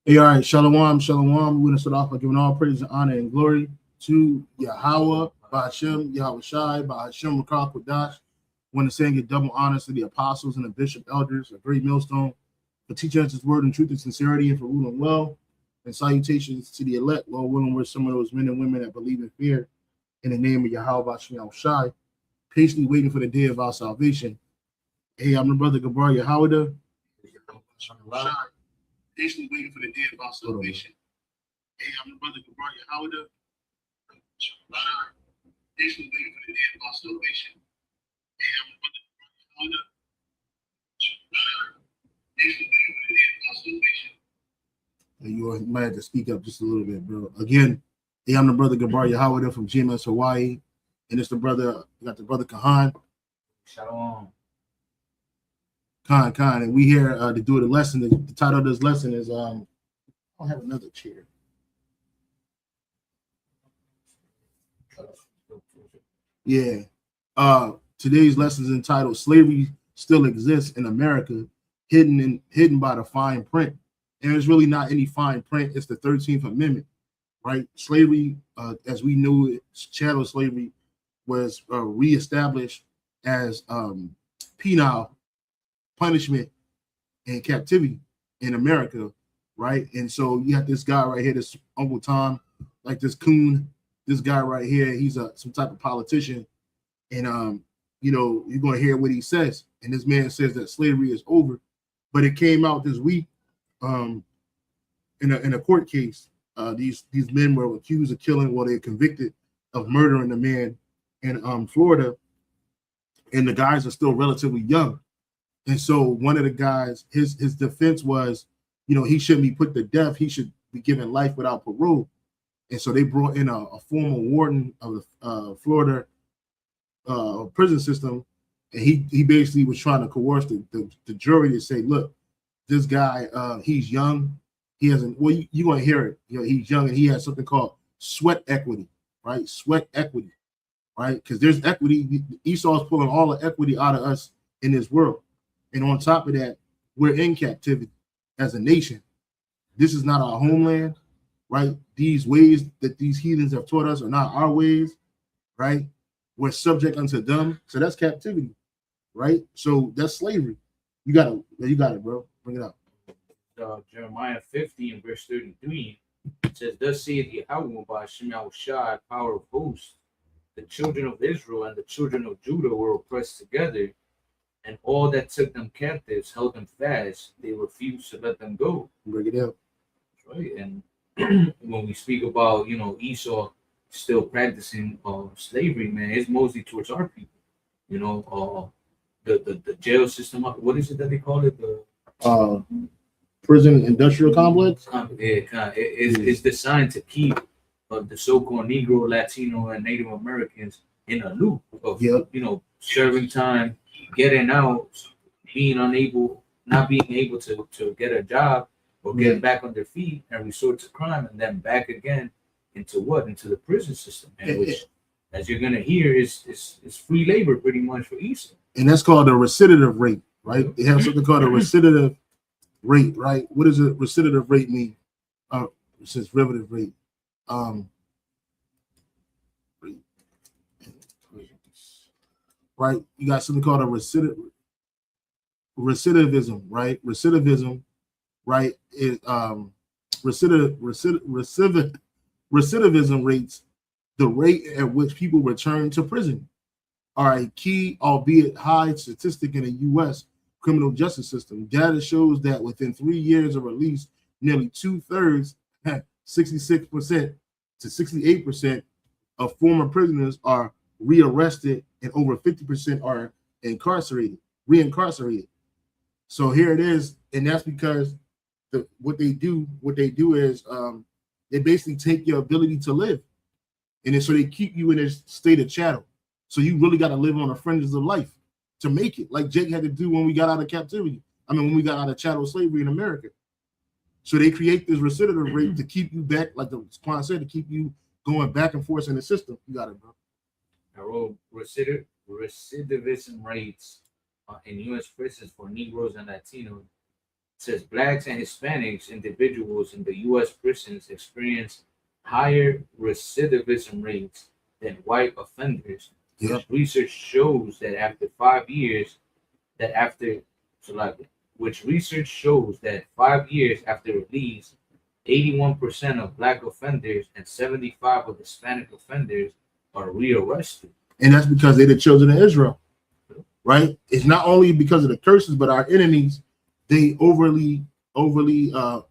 Hey, all right, shalom, shalom. We're going to start off by giving all praise and honor and glory to Yahweh, Bahashem, Yahweh Shai, Bahashem, Rakal Kodash. Want to say and give double honors to the apostles and the bishop elders, a great millstone, for teaching us his word in truth and sincerity and for ruling well. And salutations to the elect, Lord willing, we're some of those men and women that believe in fear in the name of Yahweh, Bahashem, Yahweh Shai, patiently waiting for the day of our salvation. Hey, I'm the brother Gabar Yahweh. Patiently waiting for the day of our salvation. Hey, I'm the brother Gabar Yahweh. Patiently waiting for the day of our salvation. Hey, I'm the brother Gabar Yahweh. Patiently waiting for the day of our salvation. You might have to speak up just a little bit, bro. Again, hey, I'm the brother Gabar Yahweh from GMS Hawaii. And it's the brother, we got the brother Kahan. Shalom. Khan, and we here to do the lesson. The title of this lesson is I don't have another chair. Yeah. Today's lesson is entitled "Slavery Still Exists in America, Hidden by the Fine Print." And it's really not any fine print. It's the 13th Amendment, right? Slavery, as we knew it, chattel slavery was reestablished as penal punishment and captivity in America, right? And so you have this guy right here, this Uncle Tom, like this coon, this guy right here, he's some type of politician, and you're going to hear what he says. And this man says that slavery is over, but it came out this week in a court case. These men were accused of killing, they're convicted of murdering a man in Florida, and the guys are still relatively young. And so one of the guys, his defense was, he shouldn't be put to death. He should be given life without parole. And so they brought in a former warden of the Florida prison system, and he basically was trying to coerce the jury to say, look, this guy, he's young. He hasn't. Well, you're going to hear it. He's young, and he has something called sweat equity, right? Sweat equity, right? Because there's equity. Esau's pulling all the equity out of us in this world. And on top of that, we're in captivity as a nation. This is not our homeland, right? These ways that these heathens have taught us are not our ways, right? We're subject unto them. So that's captivity, right? So that's slavery. You got it, bro. Bring it up. Jeremiah 50 and verse 33 says, "Thus saith Yahweh by Shema Shai, power of hosts, the children of Israel and the children of Judah were oppressed together, and all that took them captives held them fast. They refused to let them go." Bring it up. Right. And when we speak about, Esau still practicing slavery, man, it's mostly towards our people. The jail system. What is it that they call it? The prison industrial complex. It's designed to keep the so-called Negro, Latino, and Native Americans in a loop of, serving time, getting out, not being able to get a job or get back on their feet and resort to crime, and then back again into the prison system, which, as you're gonna hear, is free labor pretty much for Esau. And that's called a recidivism rate, right? They have something called a recidivism rate, right? What does a recidivism rate mean? It says derivative rate. Right? You got something called a recidivism, right? Recidivism, right? Is recidivism rates, the rate at which people return to prison, are a key, albeit high, statistic in the U.S. criminal justice system. Data shows that within 3 years of release, nearly 2/3, 66% to 68% of former prisoners are rearrested, and over 50% are reincarcerated. So here it is, and that's because what they do is they basically take your ability to live, and then so they keep you in this state of chattel. So you really got to live on the fringes of life to make it, like Jake had to do when we got out of captivity. I mean, when we got out of chattel slavery in America. So they create this recidivism rate to keep you back, like the Quan said, to keep you going back and forth in the system. You got it, bro. I wrote recidivism rates in U.S. prisons for Negroes and Latinos. It says blacks and Hispanics individuals in the U.S. prisons experience higher recidivism rates than white offenders. Yep. Research shows that after 5 years, which research shows that 5 years after release, 81% of black offenders and 75% of Hispanic offenders are rearrested. And that's because they're the children of Israel, right? It's not only because of the curses, but our enemies, they overly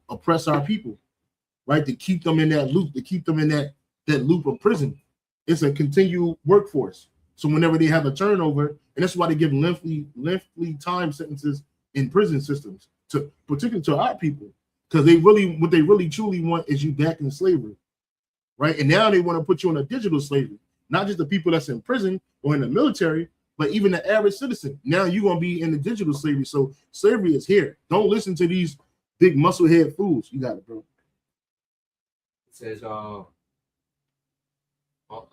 oppress our people, right? To keep them in that loop, to keep them in that loop of prison. It's a continual workforce. So whenever they have a turnover, and that's why they give lengthy time sentences in prison systems, particularly to our people, because what they really truly want is you back in slavery, right? And now they want to put you on a digital slavery, not just the people that's in prison or in the military, but even the average citizen. Now you're gonna be in the digital slavery. So slavery is here. Don't listen to these big musclehead fools. You got it, bro. It says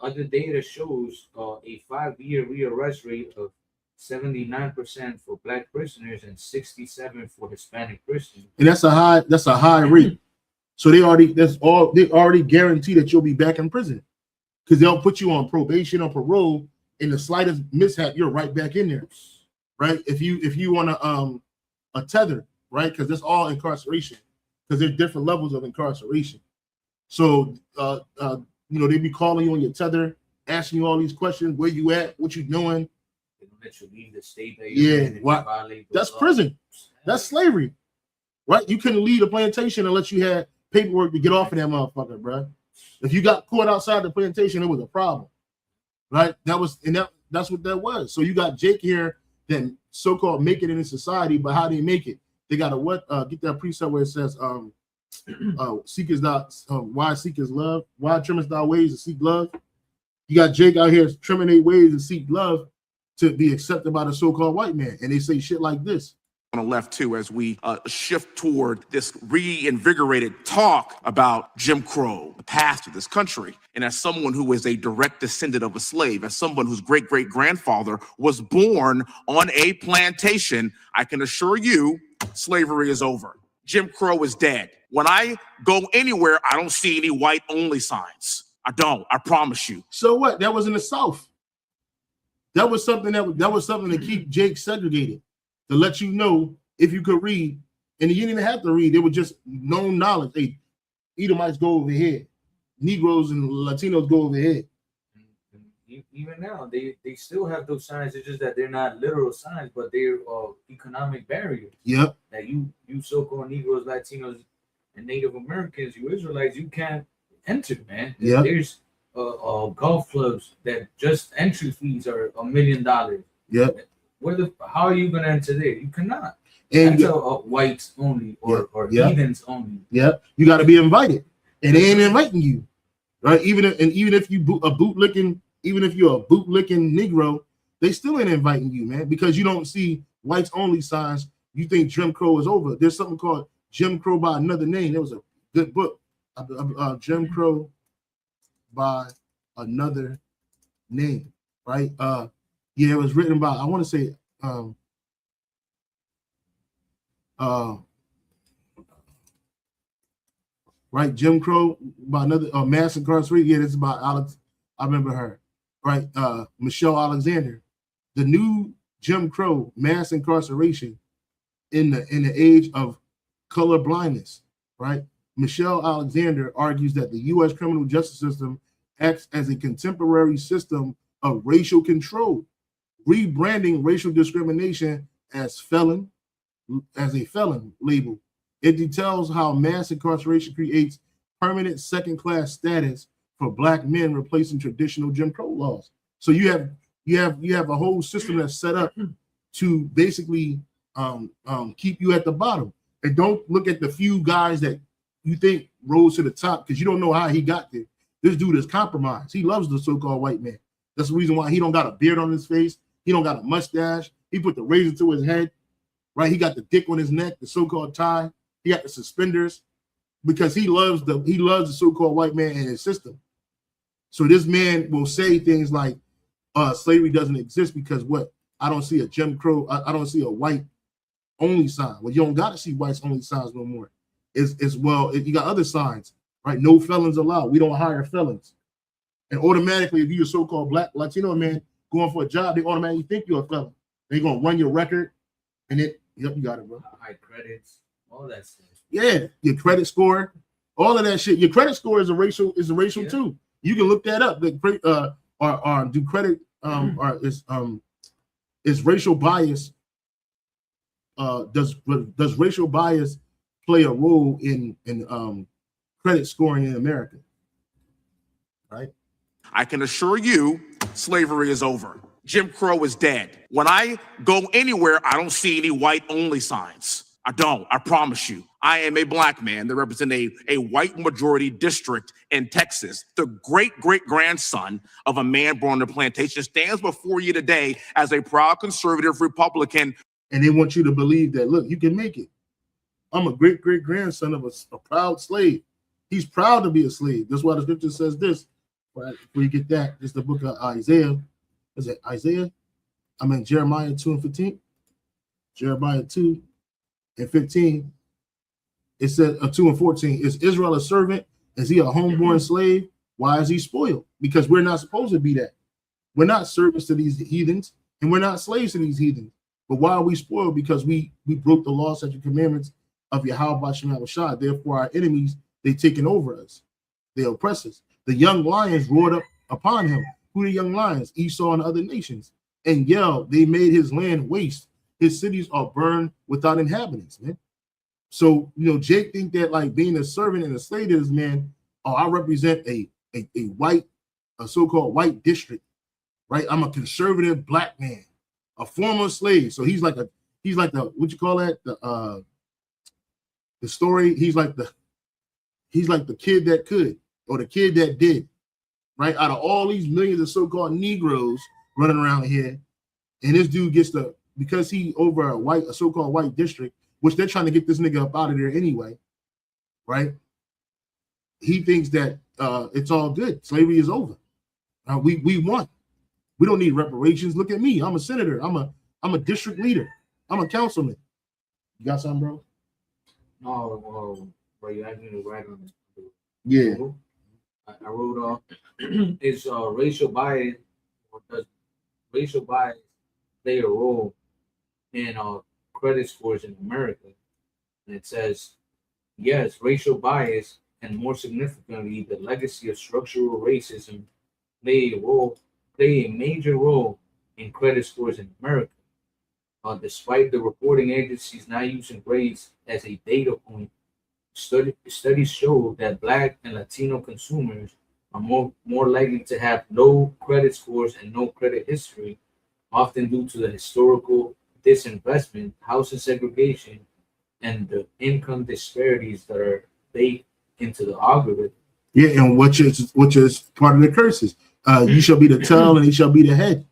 other data shows a 5-year rearrest rate of 79% for black prisoners and 67% for Hispanic prisoners. And that's a high rate. So they already guarantee that you'll be back in prison, because they'll put you on probation or parole. In the slightest mishap, you're right back in there, right? If you want a tether, right? Because that's all incarceration, because there's different levels of incarceration. So they be calling you on your tether, asking you all these questions: where you at, what you doing. They don't let you leave the state that you're in. That's prison. That's slavery, right? You couldn't leave the plantation unless you had paperwork to get off of that motherfucker, bro. If you got caught outside the plantation, it was a problem, right? That's what that was. So you got Jake here, that so-called make it in society, but how do they make it? They got to get that precept where it says seek is not why seek is love, why trimmest thou ways to seek love. You got Jake out here trimming their ways to seek love to be accepted by the so-called white man, and they say shit like this. On the left too, as we shift toward this reinvigorated talk about Jim Crow, the past of this country, and as someone who is a direct descendant of a slave, as someone whose great-great-grandfather was born on a plantation, I can assure you, slavery is over. Jim Crow is dead. When I go anywhere, I don't see any white-only signs. I don't. I promise you. So what? That was in the South. That was something to keep Jake segregated, to let you know if you could read, and you didn't even have to read. It was just known knowledge. Hey, Edomites go over here, Negroes and Latinos go over here. Even now, they still have those signs. It's just that they're not literal signs, but they're economic barriers. Yep. That you so-called Negroes, Latinos, and Native Americans, you Israelites, you can't enter, man. Yep. There's golf clubs that just entry fees are $1 million. Yep. How are you gonna enter there? You cannot. And that's whites only or heathens only. Yep. You got to be invited, and they ain't inviting you, right? Even if you're a bootlicking Negro, they still ain't inviting you, man, because you don't see whites only signs. You think Jim Crow is over. There's something called Jim Crow by Another Name. There was a good book, Jim Crow by Another Name, right? Yeah, it was written by, I want to say, right, Jim Crow by Another, Mass Incarceration. Yeah, this is about Alex. I remember her, right? Michelle Alexander, the new Jim Crow, mass incarceration in the age of color blindness, right? Michelle Alexander argues that the U.S. criminal justice system acts as a contemporary system of racial control, rebranding racial discrimination as a felon label. It details how mass incarceration creates permanent second-class status for black men, replacing traditional Jim Crow laws. So you have a whole system that's set up to basically keep you at the bottom. And don't look at the few guys that you think rose to the top, because you don't know how he got there. This dude is compromised. He loves the so-called white man. That's the reason why he don't got a beard on his face. He don't got a mustache. He put the razor to his head, right? He got the dick on his neck, the so-called tie. He got the suspenders because he loves the so-called white man and his system. So this man will say things like, slavery doesn't exist because what? I don't see a Jim Crow. I don't see a white only sign. Well, you don't got to see whites only signs no more. You got other signs, right? No felons allowed. We don't hire felons. And automatically, if you're a so-called black Latino man going for a job, they automatically think you're a felon. They're gonna run your record, and yep, you got it, bro. High credits, all that stuff. Yeah, your credit score, all of that shit. Your credit score is a racial too. You can look that up. Or do credit or is racial bias? Does racial bias play a role in credit scoring in America? Right. I can assure you, slavery is over. Jim Crow is dead. When I go anywhere, I don't see any white-only signs. I don't. I promise you. I am a black man that represents a white majority district in Texas. The great-great-grandson of a man born on the plantation stands before you today as a proud conservative Republican. And they want you to believe that, look, you can make it. I'm a great-great-grandson of a proud slave. He's proud to be a slave. That's why the scripture says this. Before you get that, it's the book of Isaiah. Is it Isaiah? I mean Jeremiah 2:15. Jeremiah 2:15. It said 2:14. Is Israel a servant? Is he a homeborn slave? Why is he spoiled? Because we're not supposed to be that. We're not servants to these heathens, and we're not slaves to these heathens. But why are we spoiled? Because we broke the law, statutes, commandments of Yahweh Shem Shah. Therefore, our enemies, they taken over us. They oppress us. The young lions roared up upon him. Who the young lions? Esau and other nations. And yelled, they made his land waste. His cities are burned without inhabitants, man. So, Jake think that like being a servant and a slave is, man, I represent a so-called white district, right? I'm a conservative black man, a former slave. So he's like the what you call that? The story, he's like the kid that could, or the kid that did, right? Out of all these millions of so-called Negroes running around here, and this dude gets because he over a so-called white district, which they're trying to get this nigga up out of there anyway, right? He thinks that it's all good. Slavery is over. We won. We don't need reparations. Look at me. I'm a senator. I'm a district leader. I'm a councilman. You got something, bro? No, but you asked me to write on it. Yeah. I wrote off. Is racial bias, or does racial bias play a role in credit scores in America? And it says, yes, racial bias, and more significantly, the legacy of structural racism play a major role in credit scores in America. Despite the reporting agencies not using grades as a data point, studies show that Black and Latino consumers are more likely to have low credit scores and no credit history, often due to the historical disinvestment, housing segregation, and the income disparities that are baked into the algorithm. Yeah, and which is part of the curses. You shall be the tail, and he shall be the head.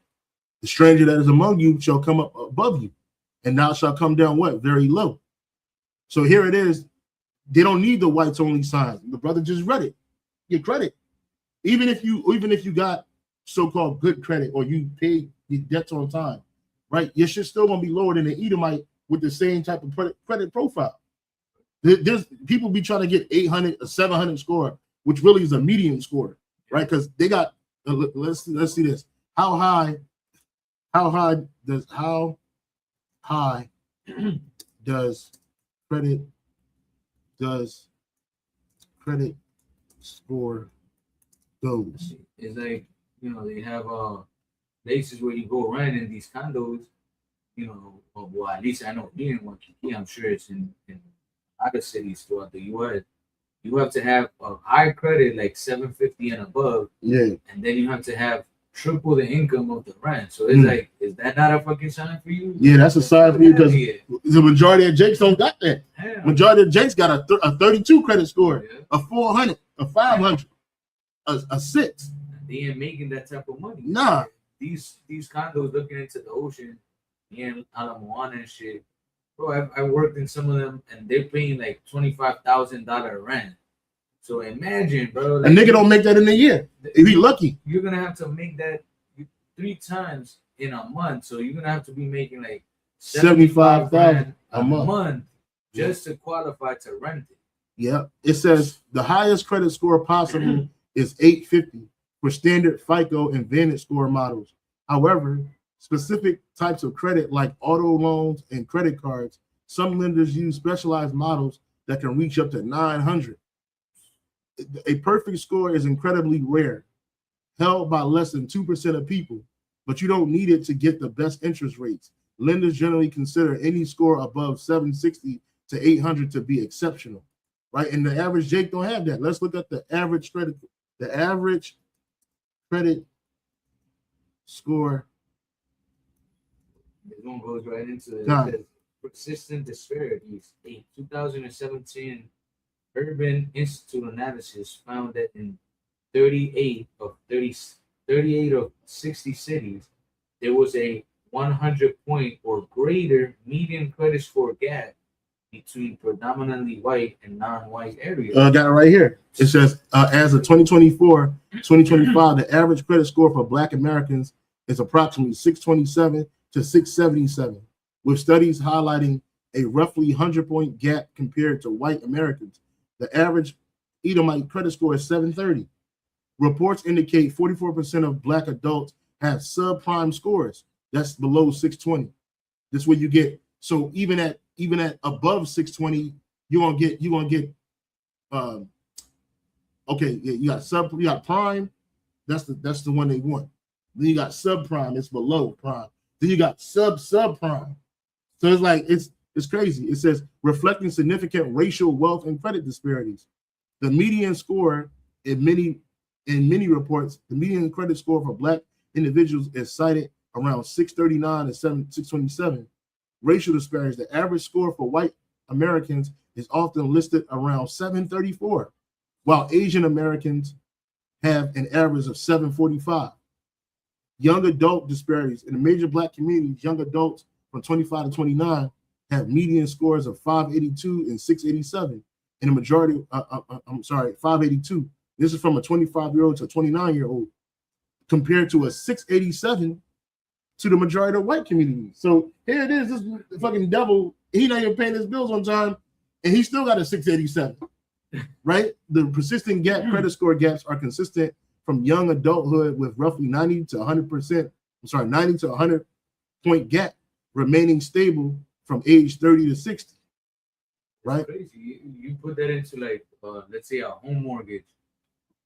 The stranger that is among you shall come up above you, and thou shalt come down what? Very low. So here it is. They don't need the whites only sign. The brother just read it. Get credit. Even if you got so-called good credit or you paid your debts on time, right? Your shit's still gonna be lower than the Edomite with the same type of credit profile. There's people be trying to get 800, a 700 score, which really is a medium score, right? Because they got. Let's see this. How high does credit score goes? It's like, they have places where you go rent in these condos, well, at least I know here in Waikiki, I'm sure it's in other cities throughout the US. You have to have a high credit, like 750 and above. Yeah. And then you have to have triple the income of the rent. So it's like, is that not a fucking sign for you? Yeah, that's a sign for you because the majority of Jakes don't got that. Hell. Majority of Jakes got a 32 credit score, a 400, a 500, a 6. They ain't making that type of money. Nah. These condos looking into the ocean, in Ala Moana and shit, Bro, I worked in some of them, and they're paying like $25,000 rent. So imagine, bro. A nigga don't make that in a year. If he lucky. You're gonna have to make that 3 times in a month. So you're gonna have to be making like 75,000 a month just to qualify to rent it. Yeah. It says the highest credit score possible is 850 for standard FICO and Vantage score models. However, specific types of credit like auto loans and credit cards, some lenders use specialized models that can reach up to 900. A perfect score is incredibly rare, held by less than 2% of people, but you don't need it to get the best interest rates. Lenders generally consider any score above 760 to 800 to be exceptional, right? And the average Jake don't have that. Let's look at the average credit score. This one goes right into it. It says, persistent disparities. A 2017 Urban Institute analysis found that in 38 of 60 cities, there was a 100-point or greater median credit score gap between predominantly white and non-white areas. Got it right here. It says, as of 2024-2025, the average credit score for Black Americans is approximately 627 to 677, with studies highlighting a roughly 100-point gap compared to white Americans. The average Edomite credit score is 730. Reports indicate 44% of Black adults have subprime scores. That's below 620. This is what you get. So even at above 620, you're gonna get okay, you got prime, that's the one they want. Then you got subprime, it's below prime. Then you got subprime. So it's like it's crazy. It says reflecting significant racial wealth and credit disparities. The median score in many reports, the median credit score for Black individuals is cited around 639 and 627. Racial disparities. The average score for white Americans is often listed around 734, while Asian Americans have an average of 745. Young adult disparities. In the major Black communities, young adults from 25 to 29 have median scores of 582 and 687. In a majority, 582. This is from a 25-year-old to a 29-year-old, compared to a 687 to the majority of white community. So here it is, this fucking devil, he not even paying his bills on time, and he still got a 687, right? The persistent gap credit score gaps are consistent from young adulthood with roughly 90 to 100 point gap remaining stable from age 30 to 60, right? That's crazy. You put that into like, let's say a home mortgage.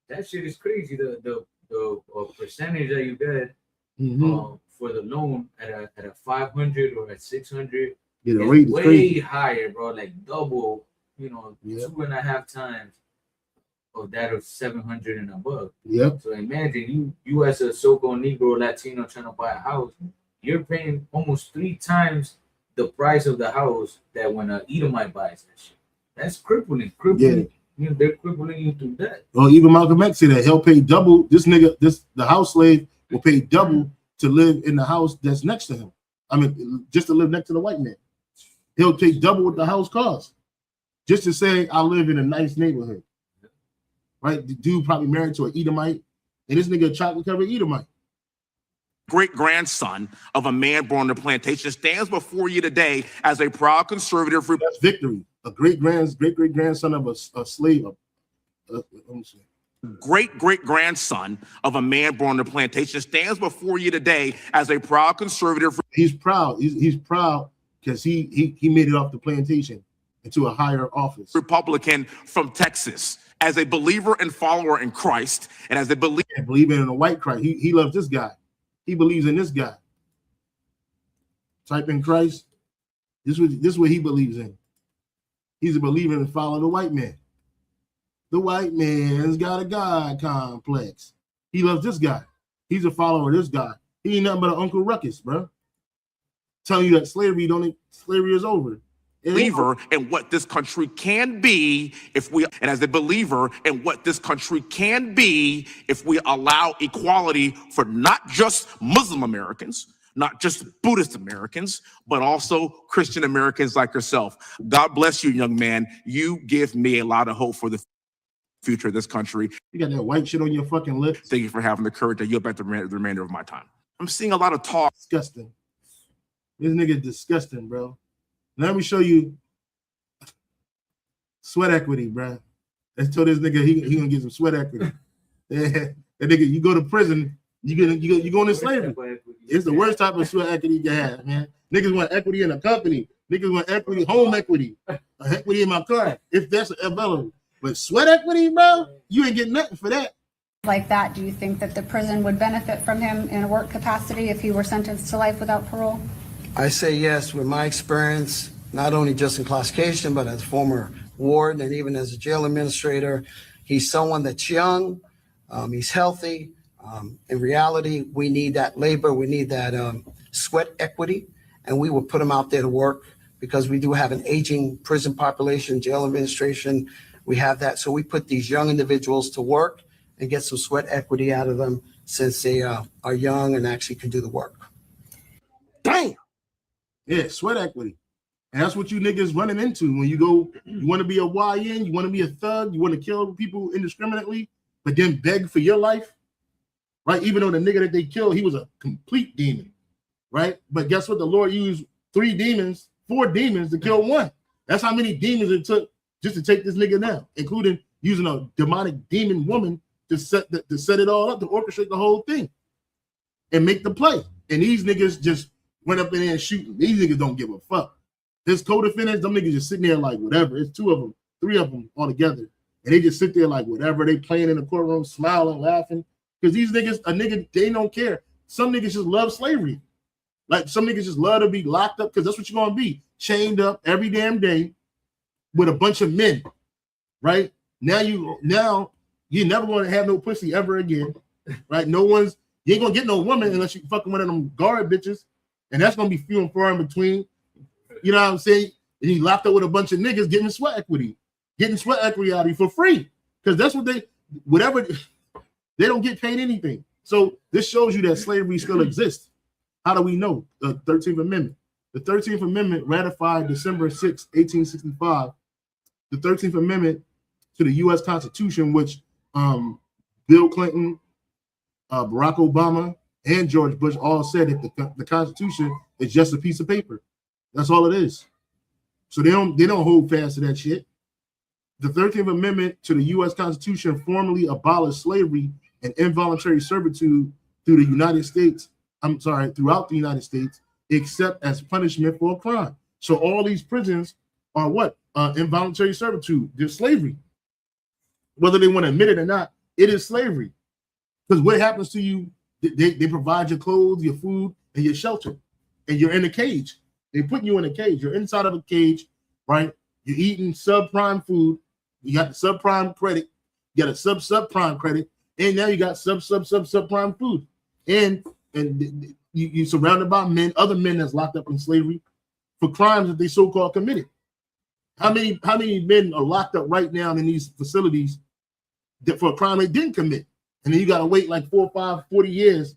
That shit is crazy. The percentage that you get for the loan at a 500 or at 600 the rate is way crazy. higher, bro. Like double, 2.5 times of that of 700 and above. Yep. So imagine you as a so-called Negro Latino trying to buy a house, you're paying almost 3 times the price of the house that when an Edomite buys that shit. That's crippling. Yeah. They're crippling you through that. Well, even Malcolm X said that he'll pay double. The house slave will pay double to live in the house that's next to him. I mean, just to live next to the white man. He'll pay double what the house costs. Just to say, I live in a nice neighborhood. Right? The dude probably married to an Edomite, and this nigga a chocolate-covered Edomite. Great-grandson of a man born on the plantation stands before you today as a proud conservative. That's victory. A great-great-grandson of a slave. Let me see. Great-great-grandson of a man born on the plantation stands before you today as a proud conservative. He's proud. He's proud because he made it off the plantation into a higher office. Republican from Texas, as a believer and follower in Christ, and as a believer believing in a white Christ. He loves this guy. He believes in this guy. Type in Christ. This is what he believes in. He's a believer and follow the white man. The white man's got a God complex. He loves this guy. He's a follower of this guy. He ain't nothing but an Uncle Ruckus, bro. Telling you that slavery is over. Believer in what this country can be and as a believer in what this country can be if we allow equality for not just Muslim Americans, not just Buddhist Americans, but also Christian Americans like yourself. God bless you, young man. You give me a lot of hope for the future of this country. You got that white shit on your fucking lips. Thank you for having the courage to yield back the remainder of my time. I'm seeing a lot of talk. Disgusting. This nigga disgusting, bro. Let me show you sweat equity, bro. Let's tell this nigga he gonna get some sweat equity. Yeah, that nigga, you go to prison, you go into slavery. It's the worst type of sweat equity you can have, man. Niggas want equity in a company. Niggas want equity, home equity, equity in my car, if that's available. But sweat equity, bro, you ain't getting nothing for that. Like that, do you think that the prison would benefit from him in a work capacity if he were sentenced to life without parole? I say yes, with my experience, not only just incarceration, but as a former warden and even as a jail administrator. He's someone that's young, he's healthy. In reality, we need that labor, we need that sweat equity, and we will put him out there to work because we do have an aging prison population, jail administration, we have that. So we put these young individuals to work and get some sweat equity out of them since they are young and actually can do the work. Damn. Yeah, sweat equity. And that's what you niggas running into when you go, you want to be a YN, you want to be a thug, you want to kill people indiscriminately, but then beg for your life, right? Even though the nigga that they killed, he was a complete demon, right? But guess what? The Lord used 4 demons to kill one. That's how many demons it took just to take this nigga down, including using a demonic demon woman to set it all up, to orchestrate the whole thing and make the play. And these niggas just went up in there and shooting. These niggas don't give a fuck. His co-defendants, them niggas just sitting there like whatever. It's 2 of them, 3 of them all together. And they just sit there like whatever. They playing in the courtroom, smiling, laughing. Because these niggas, they don't care. Some niggas just love slavery. Like some niggas just love to be locked up because that's what you're going to be. Chained up every damn day with a bunch of men, right? Now you're never going to have no pussy ever again, right? You ain't going to get no woman unless you fucking one of them guard bitches. And that's going to be few and far in between. You know what I'm saying? And he locked up with a bunch of niggas getting sweat equity out of you for free. Because that's what they don't get paid anything. So this shows you that slavery still exists. How do we know? The 13th Amendment. The 13th Amendment ratified December 6, 1865. The 13th Amendment to the U.S. Constitution, which Bill Clinton, Barack Obama, and George Bush all said that the Constitution is just a piece of paper. That's all it is. So they don't hold fast to that shit. The 13th Amendment to the U.S. Constitution formally abolished slavery and involuntary servitude throughout the United States, except as punishment for a crime. So all these prisons are what? Involuntary servitude. They're slavery. Whether they want to admit it or not, it is slavery. Because what happens to you, they provide your clothes, your food, and your shelter. And you're in a cage. They put you in a cage. You're inside of a cage, right? You're eating subprime food. You got the subprime credit. You got a subprime credit. And now you got subprime food. And you're surrounded by other men that's locked up in slavery for crimes that they so-called committed. How many men are locked up right now in these facilities for a crime they didn't commit? And then you got to wait like 4, 5, 40 years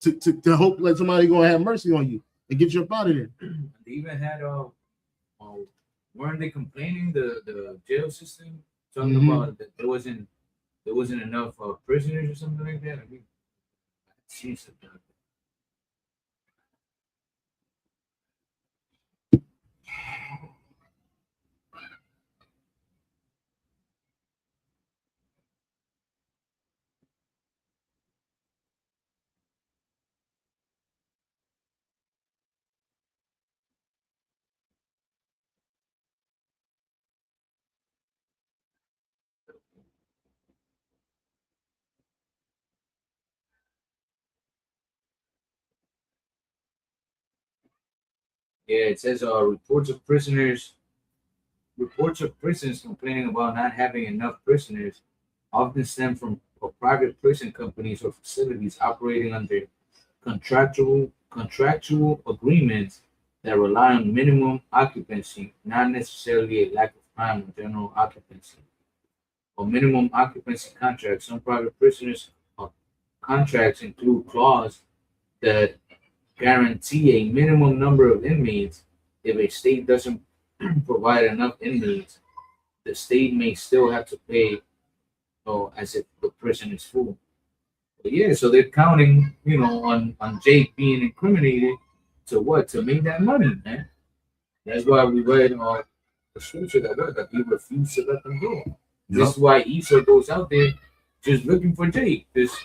to hope like somebody gonna have mercy on you and get you up out of there. They even had weren't they complaining the jail system talking about that there wasn't enough prisoners or something like that? I mean, I've seen something like that. Yeah, it says reports of prisons complaining about not having enough prisoners often stem from private prison companies or facilities operating under contractual agreements that rely on minimum occupancy, not necessarily a lack of crime or general occupancy. Or minimum occupancy contracts. Some private prisoners contracts include clauses that guarantee a minimum number of inmates. If a state doesn't provide enough inmates, the state may still have to pay, as if the prison is full. But yeah, so they're counting, on Jake being incriminated to make that money, man. That's why we read the scripture that he refused to let them go. This is why Esau goes out there just looking for Jake. Just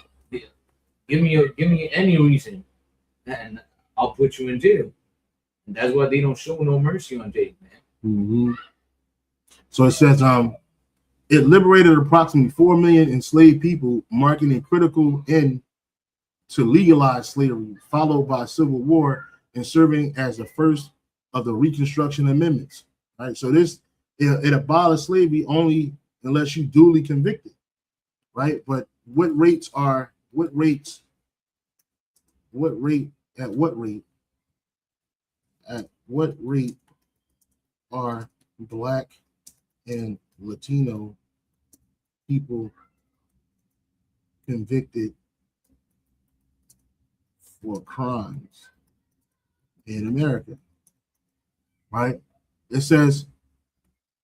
give me any reason, and I'll put you in jail. And that's why they don't show no mercy on Jake, man. Mm-hmm. So it says, it liberated approximately 4 million enslaved people, marking a critical end to legalized slavery, followed by civil war and serving as the first of the Reconstruction Amendments. Right. So it abolished slavery only unless you duly convicted. Right. But at what rate are Black and Latino people convicted for crimes in America? Right? It says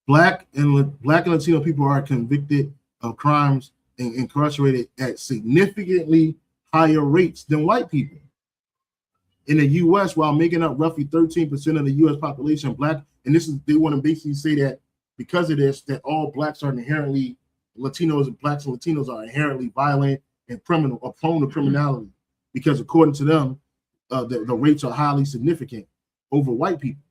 Black and Latino people are convicted of crimes and incarcerated at significantly higher rates than white people. In the U.S., while making up roughly 13% of the U.S. population, Black, and they want to basically say that because of this, that all Blacks are inherently, Blacks and Latinos are inherently violent and criminal, or prone to criminality, because according to them, the rates are highly significant over white people.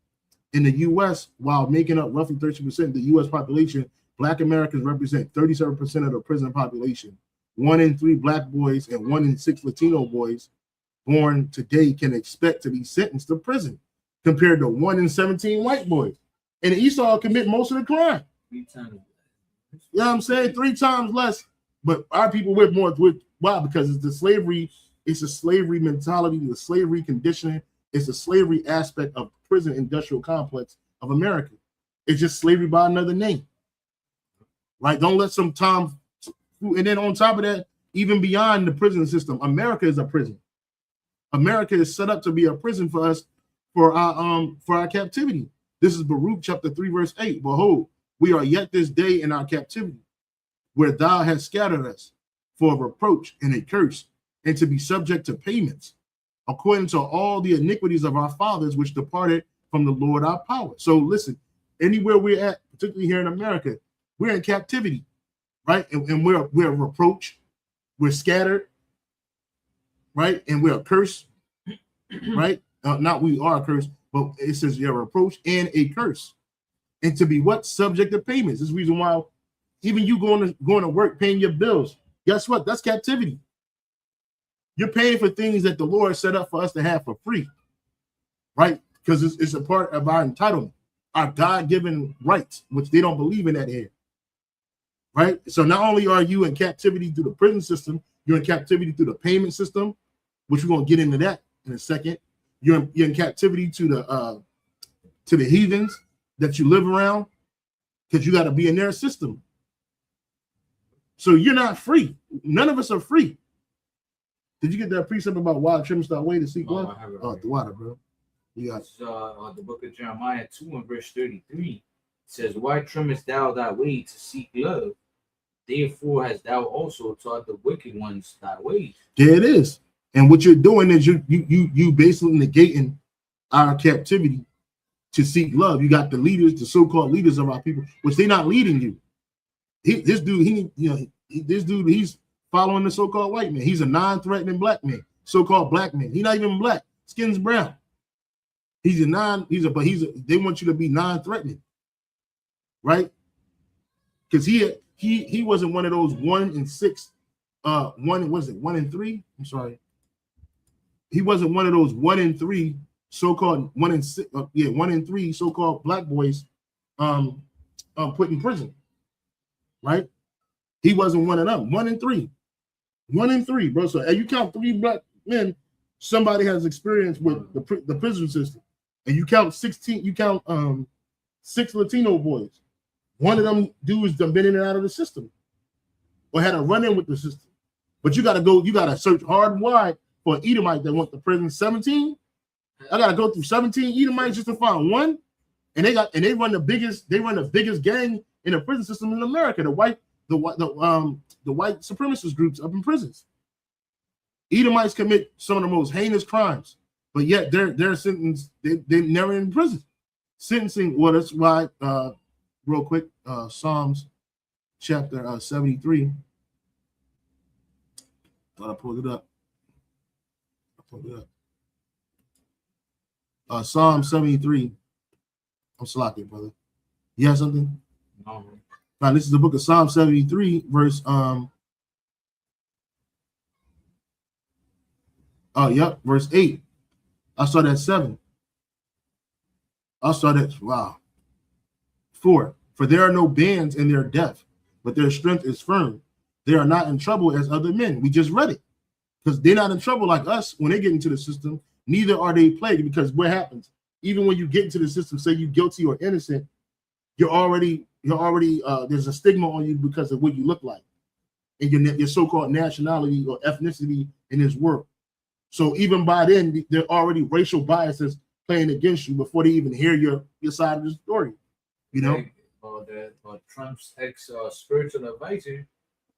In the U.S., while making up roughly 13% of the U.S. population, Black Americans represent 37% of the prison population. 1 in 3 Black boys and 1 in 6 Latino boys born today can expect to be sentenced to prison, compared to 1 in 17 white boys. And Esau commit most of the crime. 3 times. You know what I'm saying? 3 times less. But our people with more. Why? Because it's a slavery mentality, the slavery conditioning. It's a slavery aspect of the prison industrial complex of America. It's just slavery by another name. Right? Don't let some Tom. And then on top of that, even beyond the prison system, America is a prison. America is set up to be a prison for us, for our captivity. This is Baruch chapter 3, verse 8. Behold, we are yet this day in our captivity, where thou hast scattered us for a reproach and a curse, and to be subject to payments, according to all the iniquities of our fathers, which departed from the Lord our power. So listen, anywhere we're at, particularly here in America, we're in captivity, right? And we're reproached, we're scattered, right? And we're cursed, right? Not we are cursed, but it says you're reproached and a curse. And to be what? Subject to payments. This is the reason why even you going to work, paying your bills, guess what? That's captivity. You're paying for things that the Lord set up for us to have for free, right? Because it's a part of our entitlement, our God-given rights, which they don't believe in that here, right? So not only are you in captivity through the prison system, you're in captivity through the payment system, which we're going to get into that in a second. You're in captivity to the heathens that you live around, because you got to be in their system. So you're not free. None of us are free. Did you get that precept about why trimmest thy way to seek love? The water, bro. You got the book of Jeremiah 2 and verse 33 says, "Why trimmest thou thy way to seek love? Therefore hast thou also taught the wicked ones thy ways." There it is. And what you're doing is you basically negating our captivity to seek love. You got the leaders, the so-called leaders of our people, which they're not leading you. This dude, he's following the so-called white man. He's a non-threatening black man, so-called black man. He's not even black. Skin's brown. They want you to be non-threatening, right? Because he wasn't one of those 1 in 6, 1 in 3? I'm sorry. He wasn't one of those 1 in 3 so-called 1 in 6, 1 in 3 so-called black boys put in prison, right? He wasn't one of them. 1 in 3. 1 in 3, bro. So you count 3 black men, somebody has experience with the prison system. And you count 16, you count 6 Latino boys. One of them dudes done been in and out of the system or had a run-in with the system. But you got to search hard and wide for an Edomite that went to prison. 17, I gotta go through 17 Edomites just to find one, and they run the biggest gang in the prison system in America. The white supremacist groups up in prisons. Edomites commit some of the most heinous crimes, but yet they're sentenced. They're never in prison. Sentencing. Well, that's why. Real quick, Psalms chapter 73. Thought I pulled it up. Psalm 73. I'm slacking, brother. You have something? No. Now, this is the book of Psalm 73, verse verse 8. I saw that 7. I saw that 4. For there are no bands in their death, but their strength is firm. They are not in trouble as other men. We just read it. Because they're not in trouble like us when they get into the system, neither are they plagued. Because what happens? Even when you get into the system, say you're guilty or innocent, you're already there's a stigma on you because of what you look like and your so-called nationality or ethnicity in this world. So even by then, there are already racial biases playing against you before they even hear your side of the story. You know? Trump's ex spiritual advisor,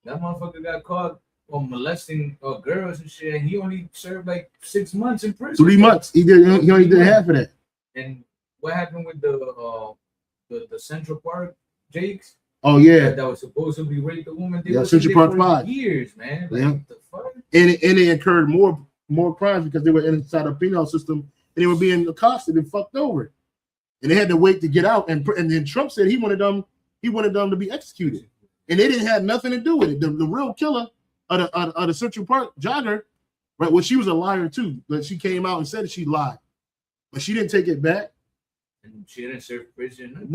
that motherfucker got caught on molesting girls and shit. And he only served like 6 months in prison. 3 months. He only did half of that. And what happened with the Central Park Jakes? Oh yeah, that was supposed to be raped a woman. They Central Park 5 years, man. Like, yeah. the fuck? And they incurred more crimes because they were inside a penal system and they were being accosted and fucked over, and they had to wait to get out. And then Trump said he wanted them to be executed, and they didn't have nothing to do with it. The real killer of the Central Park jogger, right? Well, she was a liar too, but she came out and said she lied, but she didn't take it back. And she didn't serve prison.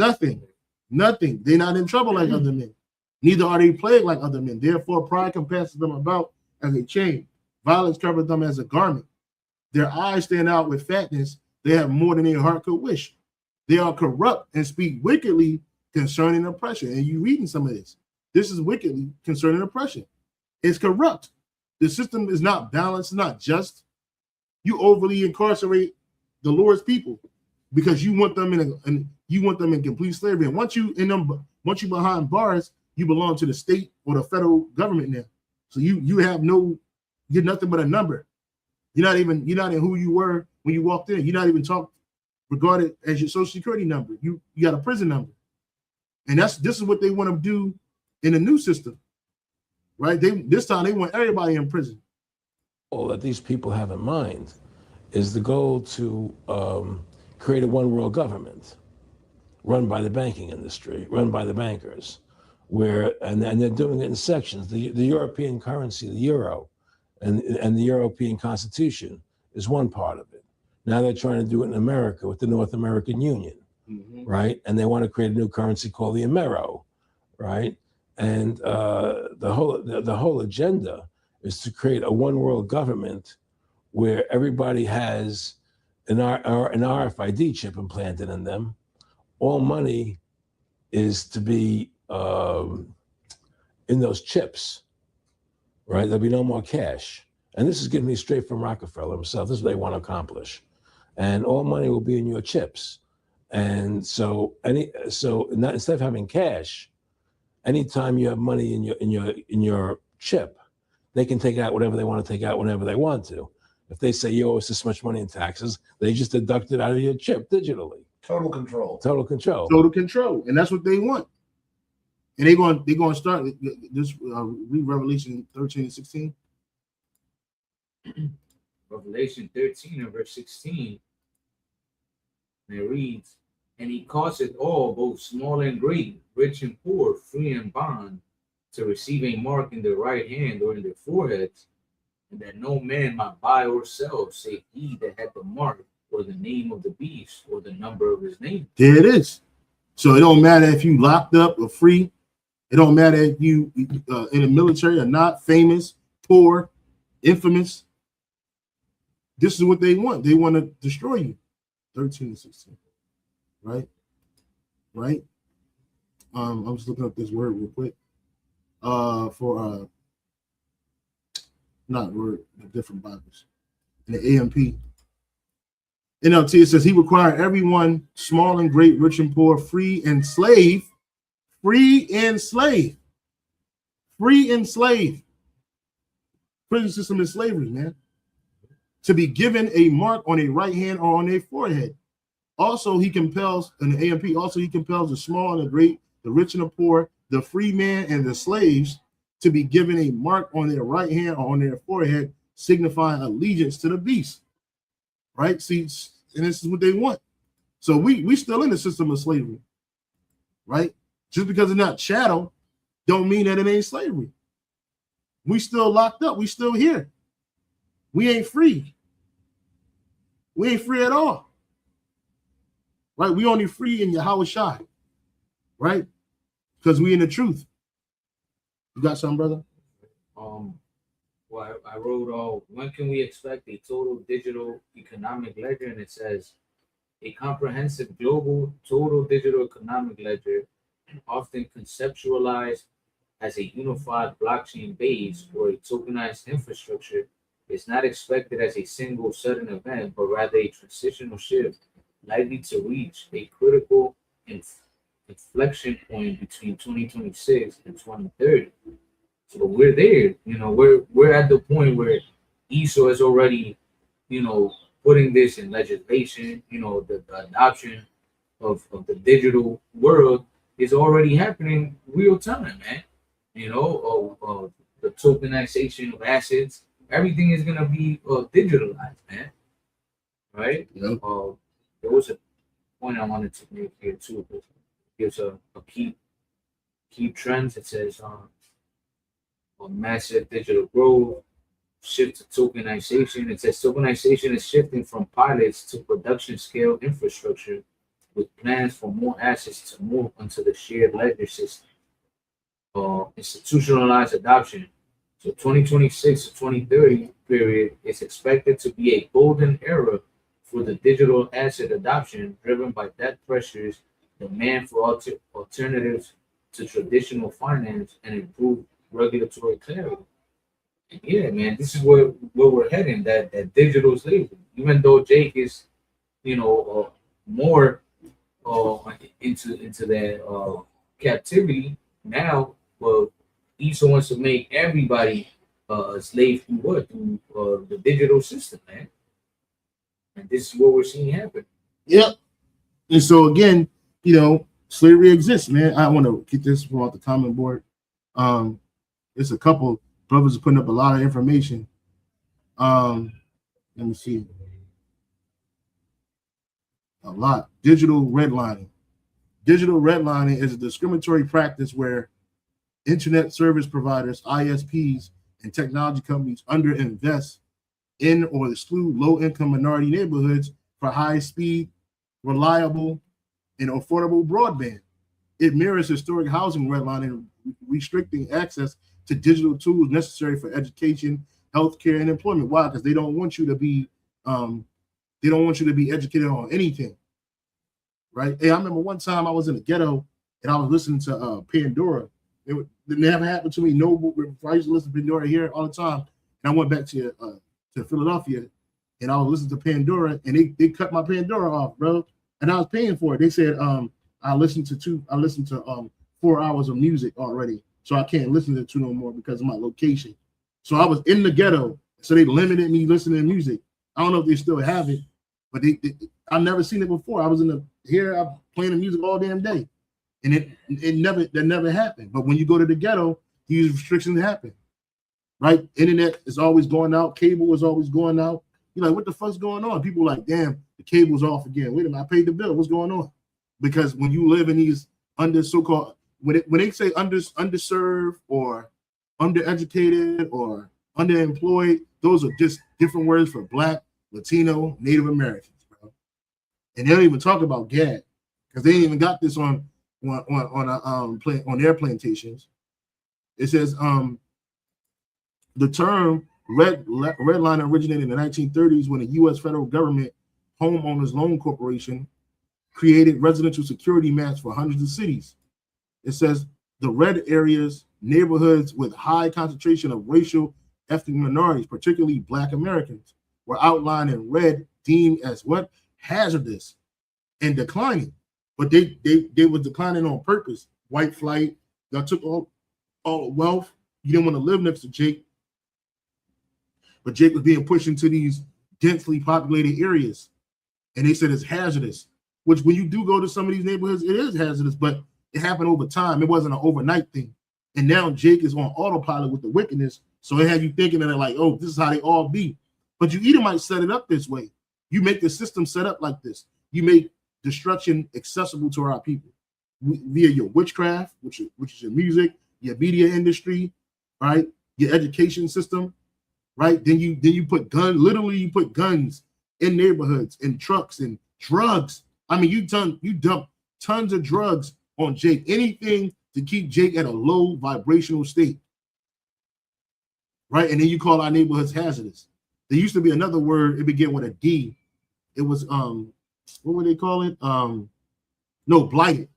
Nothing. They're not in trouble like other men. Neither are they plagued like other men. Therefore, pride compasses them about as a chain. Violence covers them as a garment. Their eyes stand out with fatness. They have more than their heart could wish. They are corrupt and speak wickedly concerning oppression. And you reading some of this. This is wickedly concerning oppression. It's corrupt. The system is not balanced, not just. You overly incarcerate the Lord's people because you want them in complete slavery. And once you behind bars, you belong to the state or the federal government now. So you're nothing but a number. You're not in who you were when you walked in. You're not even regarded as your social security number. You got a prison number. And this is what they want to do in the new system. Right? This time they want everybody in prison. All that these people have in mind is the goal to create a one world government run by the banking industry, run by the bankers, and they're doing it in sections. The European currency, the euro, and the European Constitution is one part of it. Now they're trying to do it in America with the North American Union, right? And they want to create a new currency called the Amero, right? And the whole agenda is to create a one world government where everybody has an RFID chip implanted in them. All money is to be in those chips, right? There'll be no more cash. And this is getting me straight from Rockefeller himself. This is what they want to accomplish. And all money will be in your chips. And so instead of having cash, anytime you have money in your chip, they can take out whatever they want to take out whenever they want to. If they say you owe us this much money in taxes, they just deduct it out of your chip digitally. Total control. Total control. Total control, and that's what they want. And they're going to start this. Read Revelation 13 and 16. Revelation 13 and verse 16. And it reads, "And he causeth all, both small and great, rich and poor, free and bond, to receive a mark in their right hand or in their foreheads, and that no man might buy or sell, save he that had the mark, or the name of the beast, or the number of his name." There it is. So it don't matter if you locked up or free. It don't matter if you in the military or not, famous, poor, infamous. This is what they want. They want to destroy you. 13 and 16. Right? I'm just looking up this word real quick. For not word, different Bibles. In the AMP. NLT, it says he required everyone, small and great, rich and poor, free and slave, prison system is slavery, man, to be given a mark on a right hand or on a forehead. Also, he compels, in the AMP, also he compels the small and the great, the rich and the poor, the free man and the slaves to be given a mark on their right hand or on their forehead, signifying allegiance to the beast. Right? See, and this is what they want. So we still in the system of slavery, right? Just because it's not chattel, don't mean that it ain't slavery. We still locked up. We still here. We ain't free. We ain't free at all. Right? We only free in Yahweh Shai. Right? Because we in the truth. You got something, brother? Well, I wrote, when can we expect a total digital economic ledger? And it says, a comprehensive global total digital economic ledger, often conceptualized as a unified blockchain base or a tokenized infrastructure, is not expected as a single sudden event, but rather a transitional shift likely to reach a critical inflection point between 2026 and 2030. So we're there, we're at the point where ESO is already, putting this in legislation, the adoption of the digital world is already happening real time, man. The tokenization of assets, everything is gonna be digitalized, man. Right? Yep. There was a point I wanted to make here too. It gives a key trends. It says massive digital growth, shift to tokenization. It says tokenization is shifting from pilots to production scale infrastructure, with plans for more assets to move onto the shared ledger system. Institutionalized adoption. So 2026 to 2030 period is expected to be a golden era for the digital asset adoption, driven by debt pressures, demand for alternatives to traditional finance, and improved regulatory clarity. And yeah, man, this is where we're heading. That digital slavery. Even though Jake is, more into that captivity now, well, ESO wants to make everybody a slave through what? Through the digital system, man. And this is what we're seeing happen. Yep. And so again, slavery exists, man. I want to get this from off the comment board. There's a couple brothers putting up a lot of information. Let me see. A lot. Digital redlining. Digital redlining is a discriminatory practice where internet service providers, ISPs, and technology companies underinvest in or exclude low-income minority neighborhoods for high-speed, reliable, and affordable broadband. It mirrors historic housing redlining, restricting access to digital tools necessary for education, healthcare, and employment. Why? Because they don't want you to be educated on anything, right? Hey, I remember one time I was in the ghetto and I was listening to Pandora. It never happened to me. No, I used to listen to Pandora here all the time, and I went back to Philadelphia, and I was listening to Pandora, and they cut my Pandora off, bro, and I was paying for it. They said I listened to 4 hours of music already, so I can't listen to 2 no more because of my location. So I was in the ghetto, so they limited me listening to music. I don't know if they still have it, but I've never seen it before. I was I'm playing the music all damn day, and that never happened. But when you go to the ghetto, these restrictions happen, right? Internet is always going out, cable is always going out. You're like, what the fuck's going on? People are like, damn, the cable's off again. Wait a minute, I paid the bill. What's going on? Because when you live in these so-called, when they say underserved or undereducated or underemployed, those are just different words for Black, Latino, Native Americans, bro. And they don't even talk about GAD because they ain't even got this on their plantations. It says the term redline originated in the 1930s when the U.S. federal government Homeowners Loan Corporation created residential security maps for hundreds of cities. It says the red areas, neighborhoods with high concentration of racial ethnic minorities, particularly Black Americans, were outlined in red, deemed as what? hazardous and declining. But they were declining on purpose. White flight, y'all took all wealth. You didn't want to live next to Jake. But Jake was being pushed into these densely populated areas. And they said it's hazardous, which when you do go to some of these neighborhoods, it is hazardous, but it happened over time. It wasn't an overnight thing. And now Jake is on autopilot with the wickedness. So it had you thinking that like, oh, this is how they all be. But you either might set it up this way. You make the system set up like this. You make destruction accessible to our people via your witchcraft, which is your music, your media industry, right? Your education system, right? Then you put literally you put guns in neighborhoods, in trucks, and drugs. I mean, you dump tons of drugs on Jake. Anything to keep Jake at a low vibrational state, right? And then you call our neighborhoods hazardous. There used to be another word. It began with a D. It was what would they call it? No, blighted.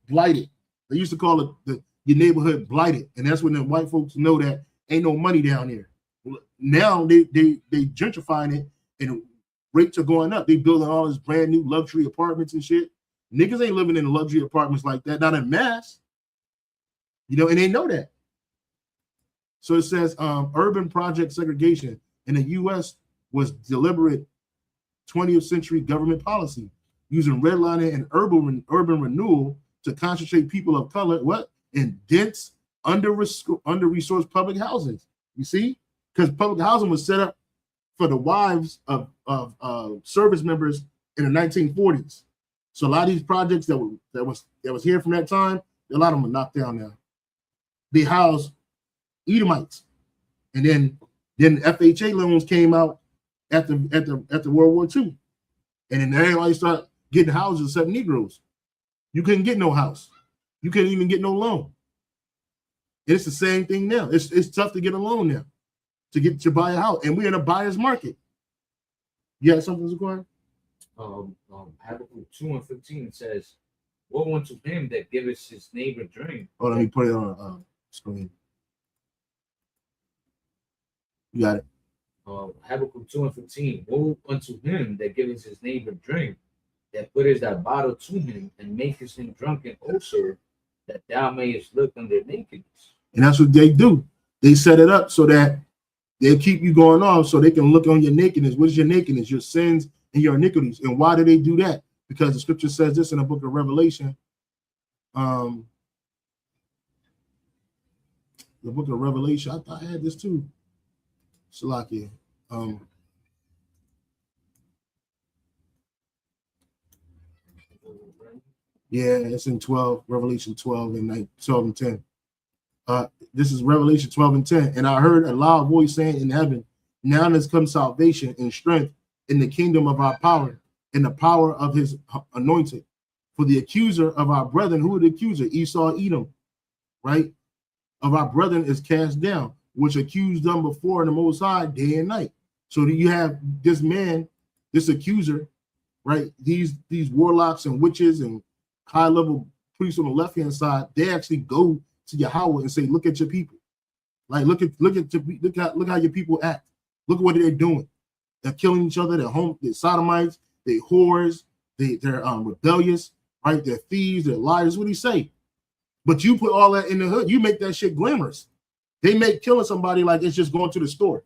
Blighted. They used to call it your neighborhood blighted, and that's when the white folks know that ain't no money down there. Now they gentrifying it, and rates are going up. They building all this brand new luxury apartments and shit. Niggas ain't living in luxury apartments like that, not in mass. You know, and they know that. So it says urban project segregation in the U.S. was deliberate 20th century government policy using redlining and urban renewal to concentrate people of color in dense, under-resourced public housing. You see, because public housing was set up for the wives of service members in the 1940s. So a lot of these projects that was here from that time, a lot of them are knocked down now. They house Edomites, and then FHA loans came out after World War II, and then everybody started getting houses except Negroes. You couldn't get no house, you couldn't even get no loan. And it's the same thing now. It's tough to get a loan now to buy a house, and we're in a buyer's market. You have something to go Habakkuk 2:15 says, "Woe unto him that giveth his neighbor drink." Oh, let me put it on screen. You got it. Habakkuk 2:15. Woe unto him that giveth his neighbor drink, that putteth thy bottle to him, and makest him drunken also, that thou mayest look on their nakedness. And that's what they do. They set it up so that they keep you going off so they can look on your nakedness. What is your nakedness? Your sins and your iniquities. And why do they do that? Because the scripture says this in the book of Revelation. The book of Revelation. I thought I had this too. Salakia. Yeah, it's in 12, Revelation 12 and 12 and 10. This is Revelation 12 and 10. And I heard a loud voice saying in heaven, now has come salvation and strength in the kingdom of our power, in the power of his anointed. For the accuser of our brethren, who is the accuser? Esau, Edom, right? Of our brethren is cast down, which accused them before in the Most High day and night. So you have this man, this accuser, right? These warlocks and witches and high-level priests on the left-hand side, they actually go to Yahweh and say, look at your people. Like, look how your people act. Look at what they're doing. They're killing each other, they're sodomites, they're whores, they're rebellious, right? They're thieves, they're liars. What do you say? But you put all that in the hood, you make that shit glamorous. They make killing somebody like it's just going to the store.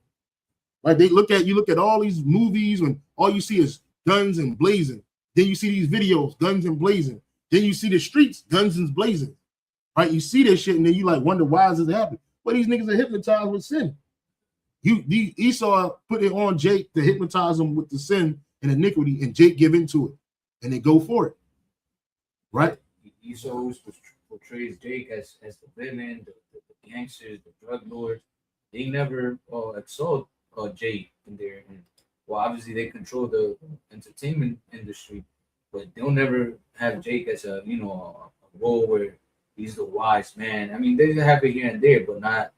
Right? You look at all these movies and all you see is guns and blazing. Then you see these videos, guns and blazing. Then you see the streets, guns and blazing. Right? You see this shit and then you like wonder why is this happening? Well, these niggas are hypnotized with sin. Esau put it on Jake to hypnotize him with the sin and iniquity, and Jake give into it, and they go for it. Right? Esau portrays Jake as the villain, the gangsters, the drug lords. They never exalt Jake in there. And, well, obviously they control the entertainment industry, but they'll never have Jake as a role where he's the wise man. I mean, they have it here and there, but not,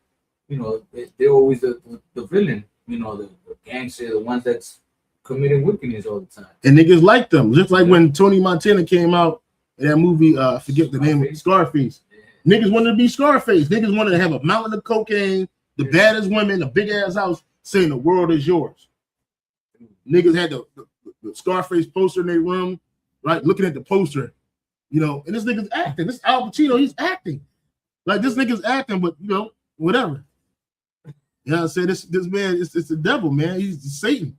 they're always the villain, the gangster, the ones that's committing wickedness all the time. And niggas like them. Just like when Tony Montana came out in that movie, I forget the name, Scarface. Yeah. Niggas wanted to be Scarface. Niggas wanted to have a mountain of cocaine, the baddest women, a big ass house, saying the world is yours. Niggas had the Scarface poster in their room, right? Looking at the poster, you know, and this nigga's acting. This Al Pacino, he's acting. Like this nigga's acting, but you know, whatever. You know what I'm saying? This man, it's the devil, man. He's Satan.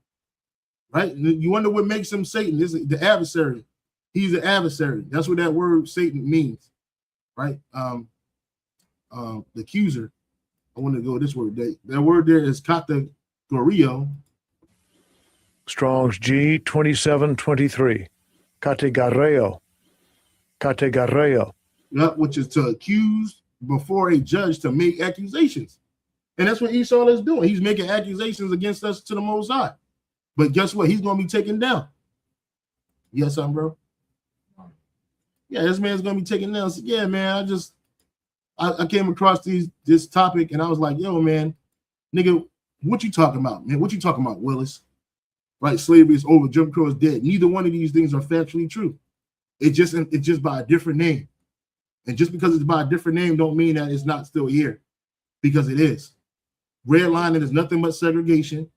Right? You wonder what makes him Satan. This is the adversary. He's the adversary. That's what that word Satan means. Right? The accuser. I want to go this word. That word there is kategorio. Strong's G 2723. Categareo. Categareo. Which is to accuse before a judge to make accusations. And that's what Esau is doing. He's making accusations against us to the Most High. But guess what? He's going to be taken down. Yes, son, bro? Yeah, this man's going to be taken down. So, yeah, man, I came across this topic, and I was like, yo, man, nigga, what you talking about, man? What you talking about, Willis? Right, slavery is over, Jim Crow is dead. Neither one of these things are factually true. It's just by a different name. And just because it's by a different name don't mean that it's not still here, because it is. Redlining is nothing but segregation.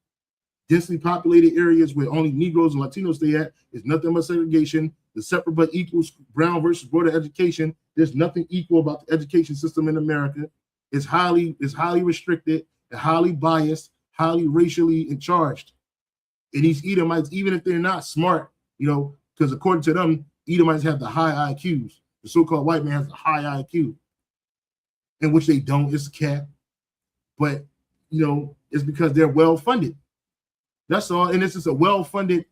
Densely populated areas where only Negroes and Latinos stay at is nothing but segregation. The separate but equal Brown versus Board of Education. There's nothing equal about the education system in America. It's highly restricted, and highly biased, highly racially charged. And these Edomites, even if they're not smart, you know, because according to them, Edomites have the high IQs. The so-called white man has a high IQ, in which they don't. It's a cap. But, you know, it's because they're well-funded. That's all. And this is a well-funded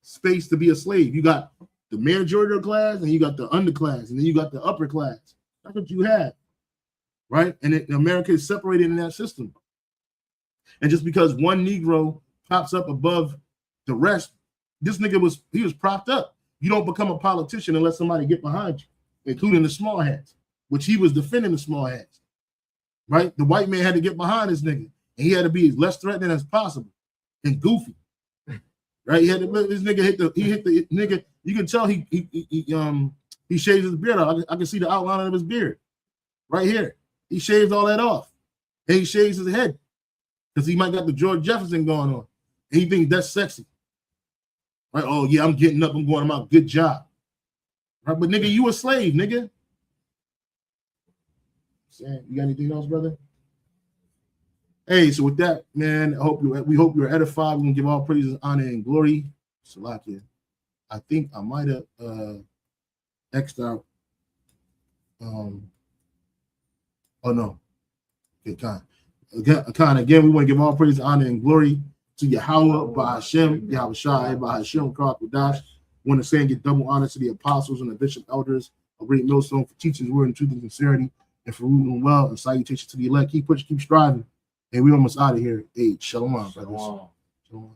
space to be a slave. You got the managerial class, and you got the underclass, and then you got the upper class. That's what you have, right? And America is separated in that system. And just because one Negro pops up above the rest, this nigga was propped up. You don't become a politician unless somebody get behind you, including the small hats, which he was defending the small hats, right? The white man had to get behind this nigga, and he had to be as less threatening as possible and goofy, right? He had to let this nigga hit the nigga. You can tell he shaves his beard out. I can see the outline of his beard right here. He shaves all that off, and he shaves his head because he might got the George Jefferson going on, and he thinks that's sexy. Right? Oh yeah, I'm getting up. I'm going. I'm out. Good job. Right? But nigga, you a slave, nigga. You got anything else, brother? Hey, so with that, man, we hope you're edified. We're gonna give all praises, honor, and glory. Salakia. I think I might have X'd out. Oh no. Okay, again, we want to give all praise, honor, and glory to Yahweh, by Hashem, Yahweh Shai, by Hashem, Karakadosh. Want to say and give double honor to the apostles and the bishop elders of Great Millstone for teaching the word in truth and sincerity, and for ruling well, and salutation to the elect. Keep pushing, keep striving. And we almost out of here. Hey, shalom, brothers. Shalom.